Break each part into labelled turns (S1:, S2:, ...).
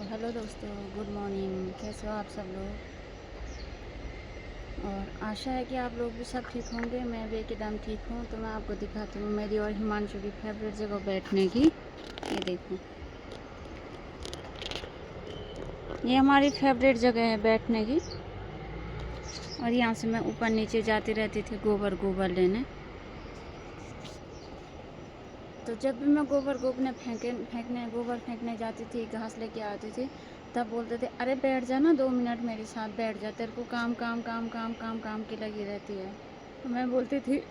S1: तो हेलो दोस्तों, good morning. कैसे हो आप सब लोग? और आशा है कि आप लोग भी सब ठीक होंगे। मैं भी एकदम ठीक हूँ। तो मैं आपको दिखाती हूँ मेरी और हिमांशु की फेवरेट जगह बैठने की। ये देखो, ये हमारी फेवरेट जगह है बैठने की। और यहाँ से मैं ऊपर नीचे जाती रहती थी गोबर लेने। तो जब भी मैं गोबर फेंकने जाती थी, घास लेके आती थी, तब बोलते थे अरे बैठ जा ना, 2 मिनट मेरे साथ बैठ जा, तेरे को काम काम काम काम काम काम की लगी रहती है। तो मैं बोलती थी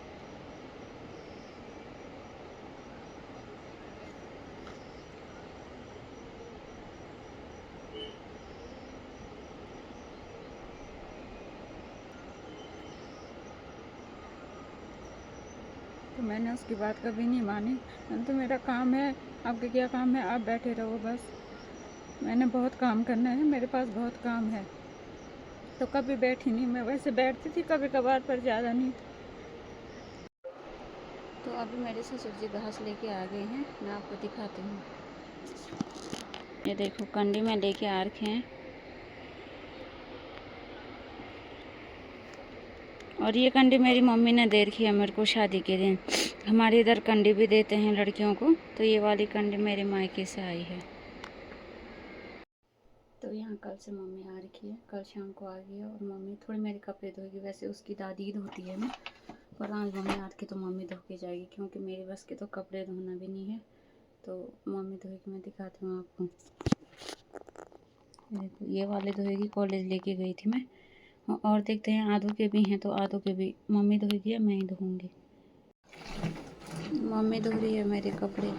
S1: तो मैंने उसकी बात कभी नहीं मानी। मैंने तो मेरा काम है, आपके क्या काम है, आप बैठे रहो बस। मैंने बहुत काम करना है, मेरे पास बहुत काम है। तो कभी बैठी नहीं। मैं वैसे बैठती थी कभी कभार, पर ज़्यादा नहीं। तो अभी मेरे ससुर जी घास लेके आ गए हैं, मैं आपको दिखाती हूँ। ये देखो, कंडी में लेके आ रखे हैं। और ये कंडी मेरी मम्मी ने दे रखी है मेरे को शादी के दिन। हमारे इधर कंडी भी देते हैं लड़कियों को, तो ये वाली कंडी मेरे मायके से आई है। तो यहाँ कल से मम्मी आ रखी है, कल शाम को आ गई है। और मम्मी थोड़ी मेरे कपड़े धोएगी। वैसे उसकी दादी धोती है ना, पर आज मम्मी आज के तो मम्मी धो के जाएगी, क्योंकि मेरे बस के तो कपड़े धोना भी नहीं है। तो मम्मी धोएगी, मैं दिखाती हूँ आपको। देखो, ये वाले धोएगी, कॉलेज लेके गई थी मैं। और देखते हैं आधो के भी हैं, तो आधो के भी मम्मी धोएगी या मैं ही धोऊँगी। मम्मी धो रही है मेरे कपड़े।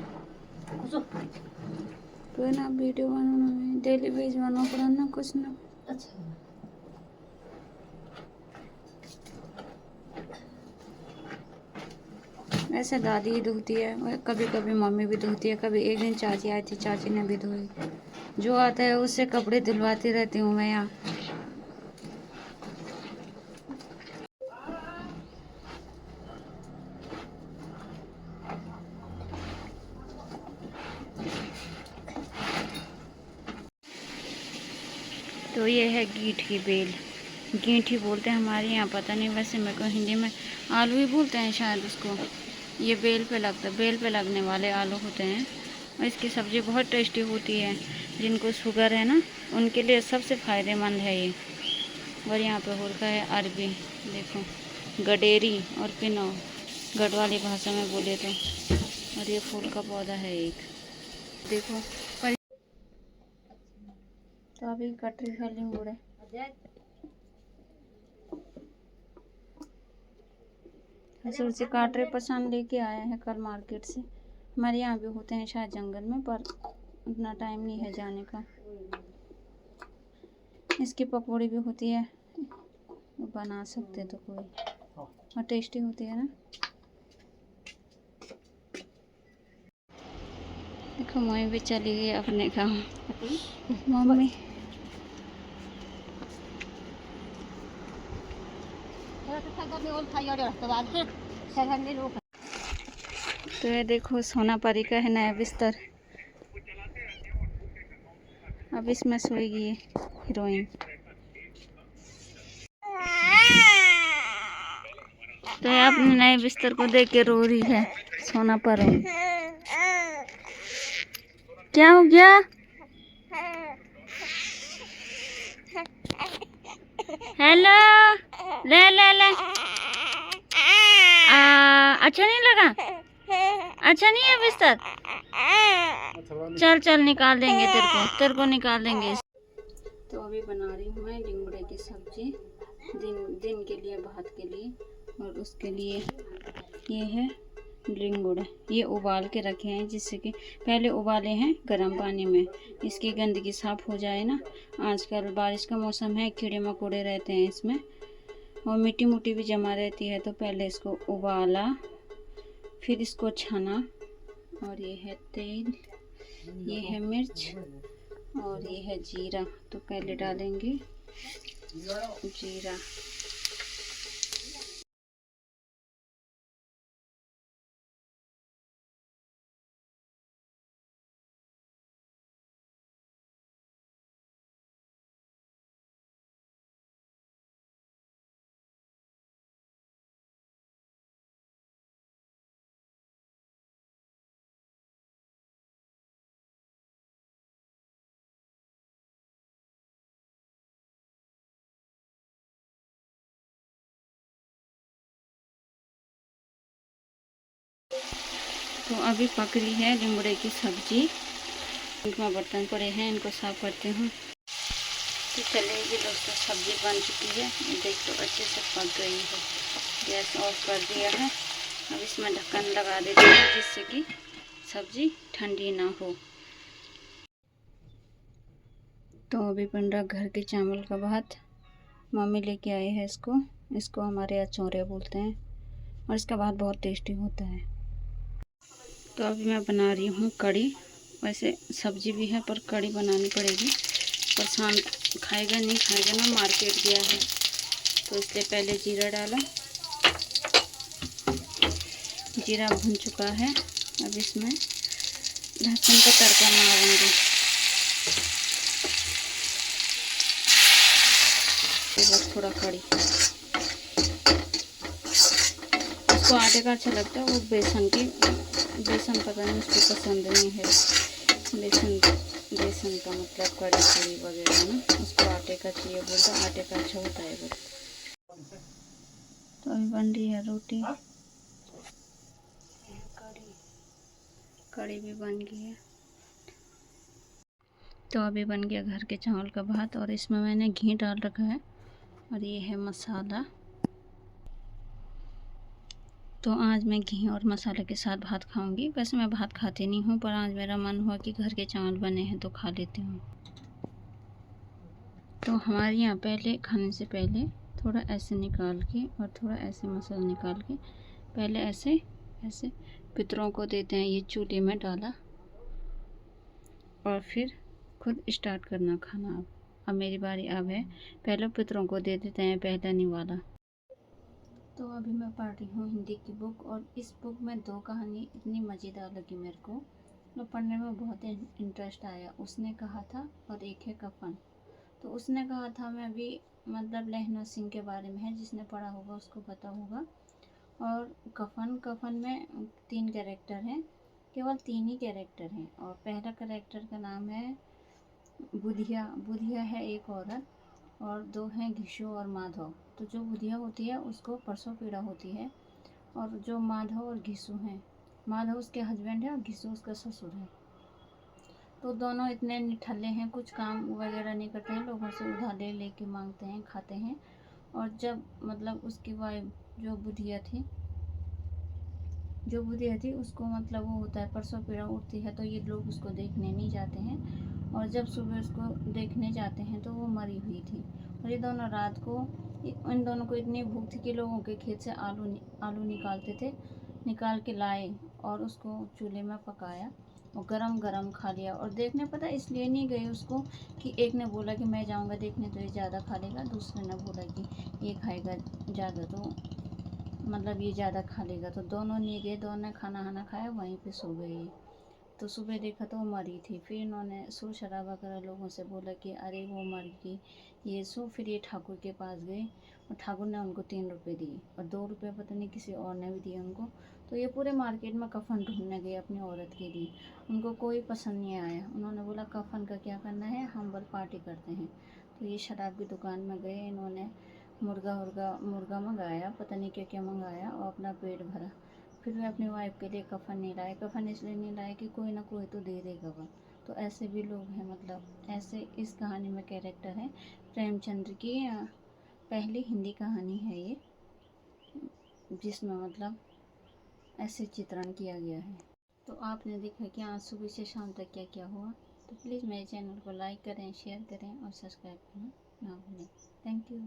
S1: तो ना वीडियो बनाना है, डेली वेज बनाना पड़ा ना, कुछ ना। अच्छा, वैसे दादी ही धोती है, कभी कभी मम्मी भी धोती है। कभी एक दिन चाची आई थी, चाची ने भी धोई। जो आता है उससे कपड़े धुलवाती रहती हूँ मैं यहाँ। तो ये है गीठ की बेल, गीठी बोलते हैं हमारे यहाँ, पता नहीं, वैसे मेरे को हिंदी में आलू ही बोलते हैं शायद उसको। ये बेल पे लगता है, बेल पे लगने वाले आलू होते हैं। और इसकी सब्ज़ी बहुत टेस्टी होती है। जिनको शुगर है ना, उनके लिए सबसे फ़ायदेमंद है ये। और यहाँ पे हो रखा है अरबी, देखो, गडेरी और पिनो, गढ़वाली भाषा में बोले तो। और ये फूल का पौधा है एक, देखो। पर तो अभी कटरी खाली मुड़े। ससुर से काटरे पसंद लेके आए हैं कल मार्केट से। हमारे यहाँ भी होते हैं शायद जंगल में, पर उतना टाइम नहीं है जाने का। इसकी पकौड़ी भी होती है, बना सकते तो कोई, और टेस्टी होती है ना। देखो, मम्मी भी चली गई अपने गाँव। मम्मी तो ये देखो, सोना परी का है नया बिस्तर। अब इसमें सोएगी ये हीरोइन। तो ये अपने नए बिस्तर को देख के रो रही है, सोना पर। क्या हो गया? हेलो, ले ले ले। अच्छा नहीं लगा? अच्छा नहीं है बिस्तर? चल चल, निकाल देंगे तेरे को निकाल देंगे। तो अभी बना रही हूँ मैं लिंगड़े की सब्जी, दिन के लिए, भात के लिए। और उसके लिए ये है लिंगुड़, ये उबाल के रखे हैं, जिससे कि पहले उबाले हैं गर्म पानी में, इसकी गंदगी साफ हो जाए ना। आजकल बारिश का मौसम है, कीड़े मकोड़े रहते हैं इसमें, और मिट्टी मुट्टी भी जमा रहती है। तो पहले इसको उबाला, फिर इसको छाना। और ये है तेल, ये है मिर्च, और ये है जीरा। तो पहले डालेंगे जीरा। तो अभी पक रही है लिंगड़े की सब्जी। इनमें बर्तन पड़े हैं, इनको साफ करती हूँ। तो चलिए जी दोस्तों, सब्जी बन चुकी है। देख तो अच्छे से पक गई है। गैस ऑफ कर दिया है। अब इसमें ढक्कन लगा देते हैं जिससे कि सब्जी ठंडी ना हो। तो अभी बन रहा घर के चावल का भात। मम्मी लेके आए हैं इसको हमारे यहाँ चौरे बोलते हैं, और इसका भात बहुत टेस्टी होता है। तो अभी मैं बना रही हूँ कड़ी। वैसे सब्जी भी है पर कड़ी बनानी पड़ेगी। परेशान खाएगा नहीं खाएगा ना, मार्केट गया है। तो इसलिए पहले जीरा डाला, जीरा भुन चुका है। अब इसमें लहसुन का तड़का मारूंगी। बस थोड़ा कड़ी, उसको आटे का अच्छा लगता है। वो बेसन पता नहीं उसको पसंद नहीं है। बेसन का मतलब कड़ी पूड़ी वगैरह ना, उसको आटे का चाहिए, बोलता आटे का अच्छा होता है बस। तो अभी बन रही है रोटी, कड़ी भी बन गई है। तो अभी बन गया घर के चावल का भात, और इसमें मैंने घी डाल रखा है, और ये है मसाला। तो आज मैं घी और मसाले के साथ भात खाऊंगी। वैसे मैं भात खाती नहीं हूँ, पर आज मेरा मन हुआ कि घर के चावल बने हैं तो खा लेती हूँ। तो हमारे यहाँ पहले खाने से पहले थोड़ा ऐसे निकाल के और थोड़ा ऐसे मसाला निकाल के पहले ऐसे ऐसे पितरों को देते हैं। ये चूल्हे में डाला और फिर खुद स्टार्ट करना खाना। अब मेरी बारी अब है। पहले पितरों को दे देते हैं, पहला निवाला। तो अभी मैं पढ़ रही हूँ हिंदी की बुक, और इस बुक में 2 कहानी इतनी मज़ेदार लगी मेरे को, तो पढ़ने में बहुत इंटरेस्ट आया। उसने कहा था, और एक है कफन। तो उसने कहा था मैं अभी मतलब लहना सिंह के बारे में है, जिसने पढ़ा होगा उसको पता होगा। और कफन में 3 कैरेक्टर हैं, केवल 3 ही कैरेक्टर हैं। और पहला कैरेक्टर का नाम है बुधिया है एक औरत, और 2 हैं घिशु और माधव। तो जो बुधिया होती है उसको परसों पीड़ा होती है, और जो माधव और घिसु हैं, माधव उसके हस्बैंड है और घिसु उसका ससुर है। तो दोनों इतने निठल्ले हैं, कुछ काम वगैरह नहीं करते हैं, लोगों से उधार ले लेके मांगते हैं, खाते हैं। और जब मतलब उसकी वाइफ जो बुधिया थी उसको मतलब वो होता है परसों पीड़ा उठती है, तो ये लोग उसको देखने नहीं जाते हैं। और जब सुबह उसको देखने जाते हैं तो वो मरी हुई थी। और ये दोनों रात को, इन दोनों को इतनी भूख थी कि लोगों के खेत से आलू निकालते थे, निकाल के लाए और उसको चूल्हे में पकाया और गरम गरम खा लिया। और देखने पता इसलिए नहीं गए उसको कि एक ने बोला कि मैं जाऊंगा देखने तो ये ज़्यादा खा लेगा, दूसरे ने बोला कि ये खाएगा ज़्यादा तो मतलब ये ज़्यादा खा लेगा। तो दोनों नहीं गए, दोनों ने खाना खाया, वहीं पे सो गए। तो सुबह देखा तो वो मरी थी। फिर इन्होंने शोर शराबा करा, लोगों से बोला कि अरे वो मर गई ये सो। फिर ये ठाकुर के पास गए, और ठाकुर ने उनको 3 रुपये दिए, और 2 रुपये पता नहीं किसी और ने भी दिए उनको। तो ये पूरे मार्केट में कफन ढूंढने गए अपनी औरत के लिए, उनको कोई पसंद नहीं आया। उन्होंने बोला कफन का क्या करना है, हम बस पार्टी करते हैं। तो ये शराब की दुकान में गए, इन्होंने मुर्गा मंगाया, पता नहीं क्या क्या मंगाया, और अपना पेट भरा। फिर वे अपनी वाइफ के लिए कफन नहीं लाए। कफन इसलिए नहीं लाए कि कोई ना कोई तो दे देगा वो। तो ऐसे भी लोग हैं, मतलब ऐसे इस कहानी में कैरेक्टर है। प्रेमचंद्र की पहली हिंदी कहानी है ये, जिसमें मतलब ऐसे चित्रण किया गया है। तो आपने देखा कि आज सुबह से शाम तक क्या क्या हुआ। तो प्लीज़ मेरे चैनल को लाइक करें, शेयर करें और सब्सक्राइब करना ना भूलें। Thank you.